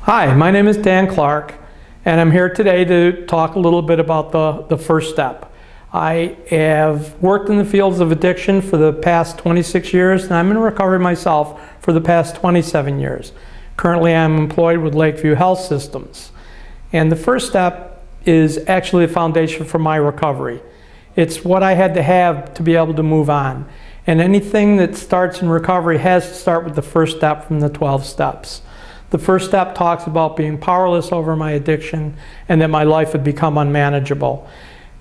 Hi, my name is Dan Clark, and I'm here today to talk a little bit about the first step. I have worked in the fields of addiction for the past 26 years, and I'm in recovery myself for the past 27 years. Currently, I'm employed with Lakeview Health Systems. And the first step is actually the foundation for my recovery. It's what I had to have to be able to move on. And anything that starts in recovery has to start with the first step from the 12 steps. The first step talks about being powerless over my addiction and that my life had become unmanageable.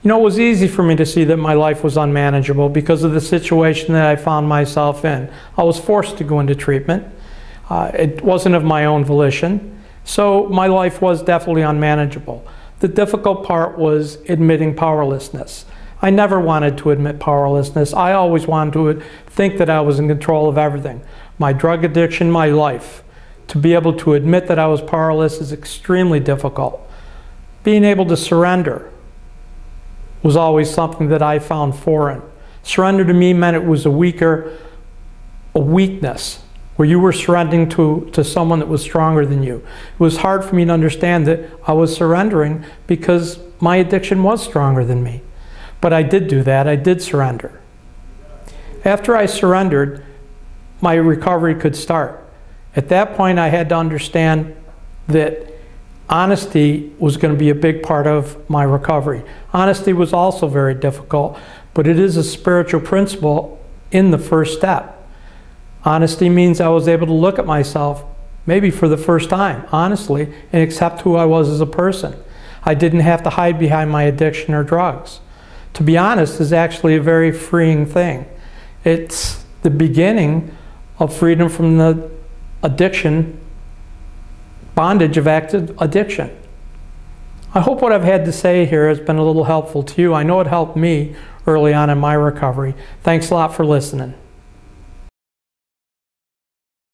You know, it was easy for me to see that my life was unmanageable because of the situation that I found myself in. I was forced to go into treatment. It wasn't of my own volition. So my life was definitely unmanageable. The difficult part was admitting powerlessness. I never wanted to admit powerlessness. I always wanted to think that I was in control of everything. My drug addiction, my life. To be able to admit that I was powerless is extremely difficult. Being able to surrender was always something that I found foreign. Surrender to me meant it was a weakness, where you were surrendering to someone that was stronger than you. It was hard for me to understand that I was surrendering because my addiction was stronger than me. But I did do that. I did surrender. After I surrendered, my recovery could start. At that point, I had to understand that honesty was going to be a big part of my recovery. Honesty was also very difficult, but it is a spiritual principle in the first step. Honesty means I was able to look at myself, maybe for the first time, honestly, and accept who I was as a person. I didn't have to hide behind my addiction or drugs. To be honest is actually a very freeing thing. It's the beginning of freedom from the bondage of active addiction. I hope what I've had to say here has been a little helpful to you. I know it helped me early on in my recovery. Thanks a lot for listening.